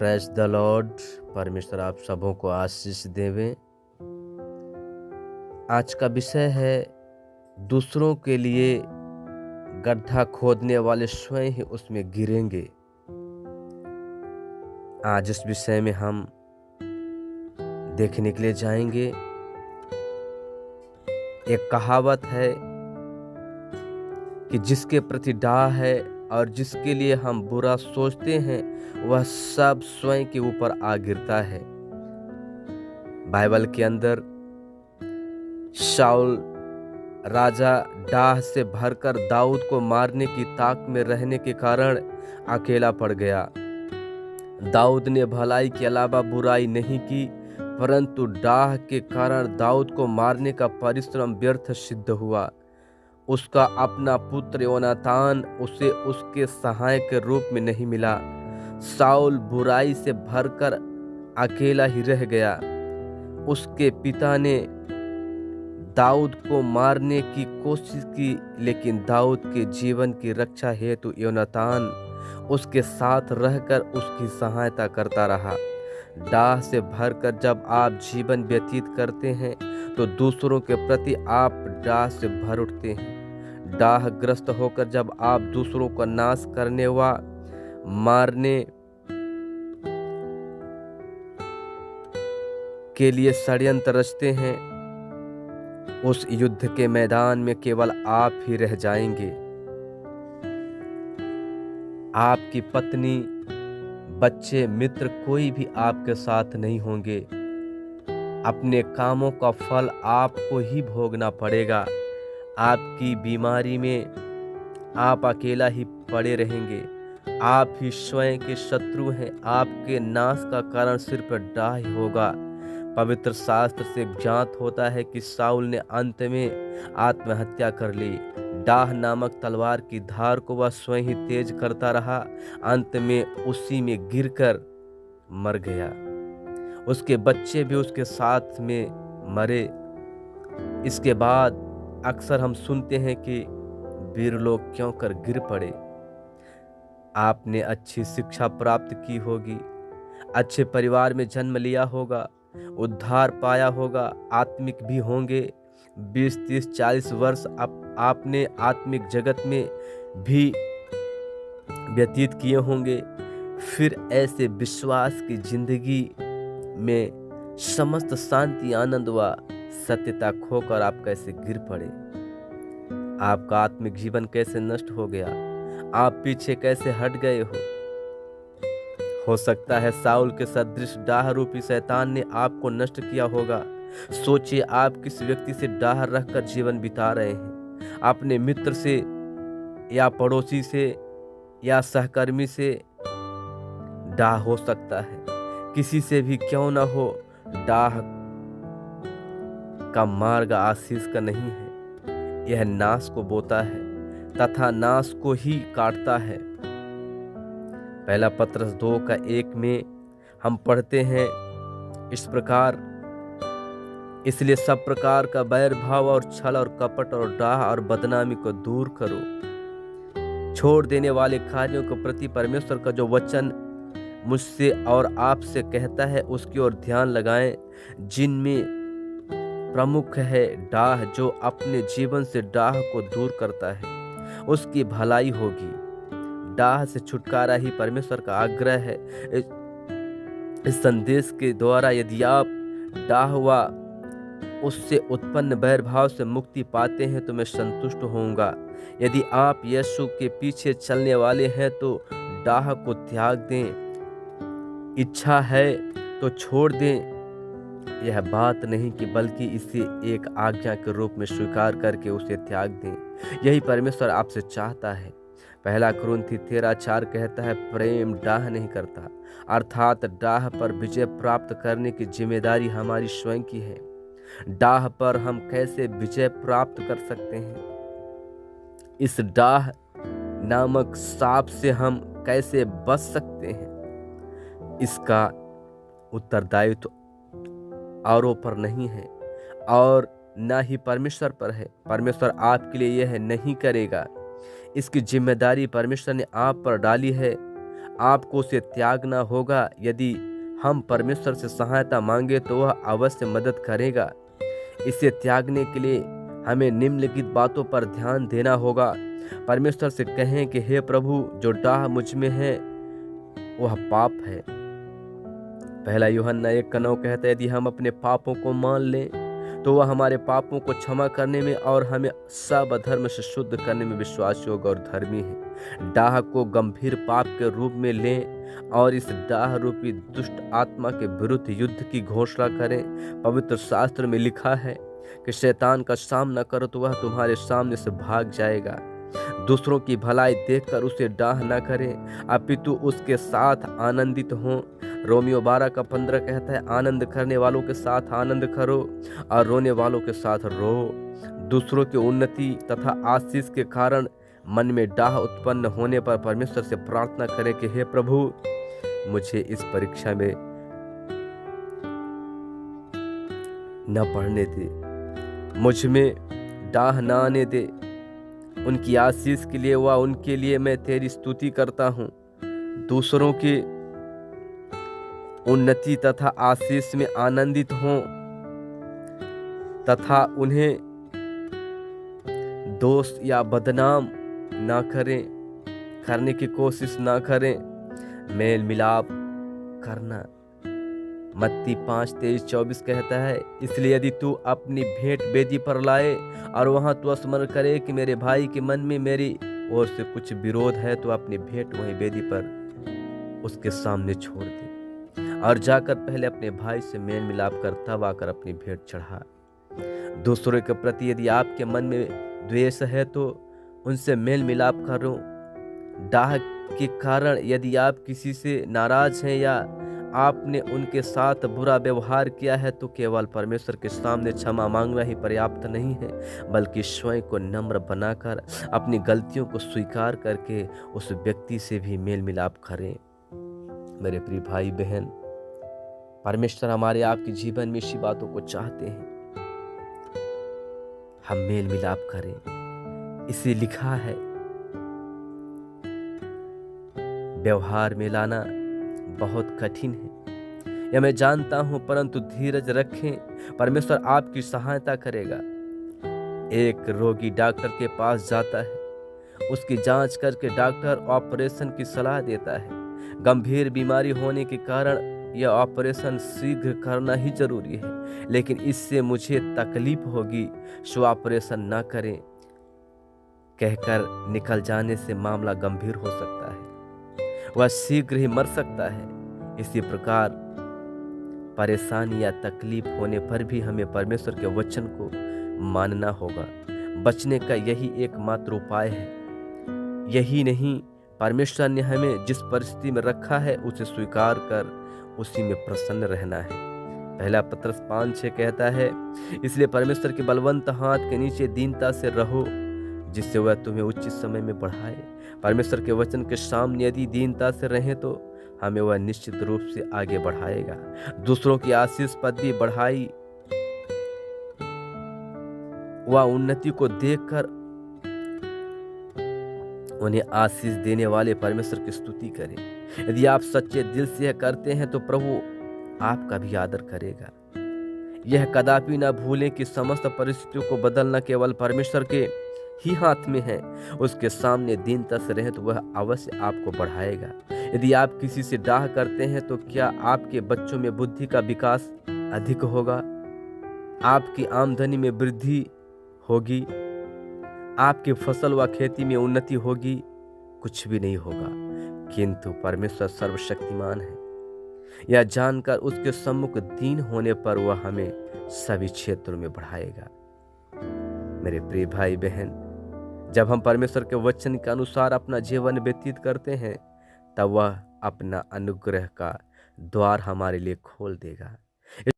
Praise the Lord. परमेश्वर आप सबों को आशीष देवे। आज का विषय है दूसरों के लिए गड्ढा खोदने वाले स्वयं ही उसमें गिरेंगे। आज इस विषय में हम देखने के लिए जाएंगे। एक कहावत है कि जिसके प्रति डाह है और जिसके लिए हम बुरा सोचते हैं वह सब स्वयं के ऊपर आ गिरता है। बाइबल के अंदर शाऊल राजा डाह से भरकर दाऊद को मारने की ताक में रहने के कारण अकेला पड़ गया। दाऊद ने भलाई के अलावा बुराई नहीं की, परंतु डाह के कारण दाऊद को मारने का परिश्रम व्यर्थ सिद्ध हुआ। उसका अपना पुत्र योनातान उसे उसके सहायक के रूप में नहीं मिला। शाऊल बुराई से भरकर अकेला ही रह गया। उसके पिता ने दाऊद को मारने की कोशिश की, लेकिन दाऊद के जीवन की रक्षा हेतु योनातान उसके साथ रहकर उसकी सहायता करता रहा। डाह से भरकर जब आप जीवन व्यतीत करते हैं तो दूसरों के प्रति आप डाह से भर उठते हैं। डाह ग्रस्त होकर जब आप दूसरों का नाश करने व मारने के लिए षड्यंत्र रचते हैं, उस युद्ध के मैदान में केवल आप ही रह जाएंगे। आपकी पत्नी, बच्चे, मित्र कोई भी आपके साथ नहीं होंगे। अपने कामों का फल आपको ही भोगना पड़ेगा। आपकी बीमारी में आप अकेला ही पड़े रहेंगे। आप ही स्वयं के शत्रु हैं। आपके नाश का कारण सिर्फ डाह ही होगा। पवित्र शास्त्र से ज्ञात होता है कि शाऊल ने अंत में आत्महत्या कर ली। डाह नामक तलवार की धार को वह स्वयं ही तेज करता रहा। अंत में उसी में गिरकर मर गया। उसके बच्चे भी उसके साथ में मरे। इसके बाद अक्सर हम सुनते हैं कि वीर लोग क्यों कर गिर पड़े। आपने अच्छी शिक्षा प्राप्त की होगी, अच्छे परिवार में जन्म लिया होगा, उद्धार पाया होगा, आत्मिक भी होंगे। 20, 30, 40 वर्ष आपने आत्मिक जगत में भी व्यतीत किए होंगे। फिर ऐसे विश्वास की जिंदगी में समस्त शांति, आनंद व सत्यता खोकर आप कैसे गिर पड़े। आपका आत्मिक जीवन कैसे नष्ट हो गया। आप पीछे कैसे हट गए हो सकता है शाऊल के सदृश डाह रूपी शैतान ने आपको नष्ट किया होगा। सोचिए, आप किस व्यक्ति से डाह रखकर जीवन बिता रहे हैं। अपने मित्र से या पड़ोसी से या सहकर्मी से डाह हो सकता है। किसी से भी क्यों ना हो, डाह का मार्ग आशीष का नहीं है। यह नाश को बोता है तथा नाश को ही काटता है। पहला पत्रस 2:1 में हम पढ़ते हैं इस प्रकार, इसलिए सब प्रकार का बैर भाव और छल और कपट और डाह और बदनामी को दूर करो। छोड़ देने वाले कार्यों के प्रति परमेश्वर का जो वचन मुझसे और आपसे कहता है उसकी ओर ध्यान लगाएं, जिनमें प्रमुख है डाह। जो अपने जीवन से डाह को दूर करता है उसकी भलाई होगी। डाह से छुटकारा ही परमेश्वर का आग्रह है। इस संदेश के द्वारा यदि आप डाह व उससे उत्पन्न बैरभाव से मुक्ति पाते हैं तो मैं संतुष्ट होऊंगा। यदि आप यीशु के पीछे चलने वाले हैं तो डाह को त्याग दें। इच्छा है तो छोड़ दें। यह बात नहीं कि बल्कि इसे एक आज्ञा के रूप में स्वीकार करके उसे त्याग दें। यही परमेश्वर आपसे चाहता है। पहला कुरिन्थी 13:4 कहता है, प्रेम डाह नहीं करता, अर्थात डाह पर विजय प्राप्त करने की जिम्मेदारी हमारी स्वयं की है। डाह पर हम कैसे विजय प्राप्त कर सकते हैं? इस डाह नामक सांप से हम कैसे बच सकते हैं? इसका उत्तरदायित्व औरों पर नहीं है और न ही परमेश्वर पर है। परमेश्वर आपके लिए यह नहीं करेगा। इसकी जिम्मेदारी परमेश्वर ने आप पर डाली है। आपको उसे त्यागना होगा। यदि हम परमेश्वर से सहायता मांगे तो वह अवश्य मदद करेगा। इसे त्यागने के लिए हमें निम्नलिखित बातों पर ध्यान देना होगा। परमेश्वर से कहें कि हे प्रभु, जो डाह मुझ में है वह पाप है। पहला यूहन्ना 1:9 कहता है, यदि हम अपने पापों को मान लें तो वह हमारे पापों को क्षमा करने में और हमें सब अधर्म से शुद्ध करने में विश्वास योग्य और धर्मी है। डाह को गंभीर पाप के रूप में लें और इस डाह रूपी दुष्ट आत्मा के विरुद्ध युद्ध की घोषणा करें। पवित्र शास्त्र में लिखा है कि शैतान का सामना करो तो वह तुम्हारे सामने से भाग जाएगा। दूसरों की भलाई देखकर उसे डाह न करें, अपितु उसके साथ आनंदित हों। रोमियो 12:15 कहता है, आनंद करने वालों के साथ आनंद करो और रोने वालों के साथ रो। दूसरों की उन्नति तथा आशीष के कारण मन में डाह उत्पन्न होने पर परमेश्वर से प्रार्थना करें कि हे प्रभु, मुझे इस परीक्षा में न पढ़ने दे, मुझ में डाह न आने दे। उनकी आशीष के लिए व उनके लिए मैं तेरी स्तुति करता हूँ। दूसरों की उन्नति तथा आशीष में आनंदित हों तथा उन्हें दोष या बदनाम ना करें, करने की कोशिश ना करें। मेल मिलाप करना। मत्ती 5:23-24 कहता है, इसलिए यदि तू अपनी भेंट वेदी पर लाए और वहां तू स्मरण करे कि मेरे भाई के मन में मेरी ओर से कुछ विरोध है, तो अपनी भेंट वहीं वेदी पर उसके सामने छोड़ दे और जाकर पहले अपने भाई से मेल मिलाप कर तब आकर अपनी भेंट चढ़ा। दूसरों के प्रति यदि आपके मन में द्वेष है तो उनसे मेल मिलाप करो। डाह के कारण यदि आप किसी से नाराज हैं या आपने उनके साथ बुरा व्यवहार किया है तो केवल परमेश्वर के सामने क्षमा मांगना ही पर्याप्त नहीं है, बल्कि स्वयं को नम्र बनाकर अपनी गलतियों को स्वीकार करके उस व्यक्ति से भी मेल मिलाप करें। मेरे प्रिय भाई बहन, परमेश्वर हमारे आपके जीवन में इसी बातों को चाहते हैं, हम मेल मिलाप करें। इसे लिखा है, व्यवहार में लाना बहुत कठिन है, यह मैं जानता हूं, परंतु धीरज रखें, परमेश्वर आपकी सहायता करेगा। एक रोगी डॉक्टर के पास जाता है, उसकी जांच करके डॉक्टर ऑपरेशन की सलाह देता है। गंभीर बीमारी होने के कारण यह ऑपरेशन शीघ्र करना ही जरूरी है, लेकिन इससे मुझे तकलीफ होगी, सो ऑपरेशन न करें कहकर निकल जाने से मामला गंभीर हो सकता है, वह शीघ्र ही मर सकता है। इसी प्रकार परेशानी या तकलीफ होने पर भी हमें परमेश्वर के वचन को मानना होगा। बचने का यही एकमात्र उपाय है। यही नहीं, परमेश्वर ने हमें जिस परिस्थिति में रखा है उसे स्वीकार कर उसी में प्रसन्न रहना है। पहला पत्रस 5:6 कहता है, इसलिए परमेश्वर के बलवंत हाथ के नीचे दीनता से रहो, जिससे वह तुम्हें उचित समय में बढ़ाए। परमेश्वर के वचन के सामने यदि दीनता से रहें तो हमें वह निश्चित रूप से आगे बढ़ाएगा। दूसरों की आशीष पद भी बढ़ाई व उन्नति को देखकर उन्हें आशीष देने वाले परमेश्वर की स्तुति करें। यदि आप सच्चे दिल से यह करते हैं तो प्रभु आपका भी आदर करेगा। यह कदापि न भूलें कि समस्त परिस्थितियों को बदलना केवल परमेश्वर के ही हाथ में है। उसके सामने दीनता से रहें तो वह अवश्य आपको बढ़ाएगा। यदि आप किसी से डाह करते हैं तो क्या आपके बच्चों में बुद्धि का विकास अधिक होगा? आपकी आमदनी में वृद्धि होगी? आपकी फसल व खेती में उन्नति होगी? कुछ भी नहीं होगा। किंतु परमेश्वर सर्वशक्तिमान है, यह जानकर उसके सम्मुख दीन होने पर वह हमें सभी क्षेत्रों में बढ़ाएगा। मेरे प्रिय भाई बहन, जब हम परमेश्वर के वचन के अनुसार अपना जीवन व्यतीत करते हैं तब वह अपना अनुग्रह का द्वार हमारे लिए खोल देगा।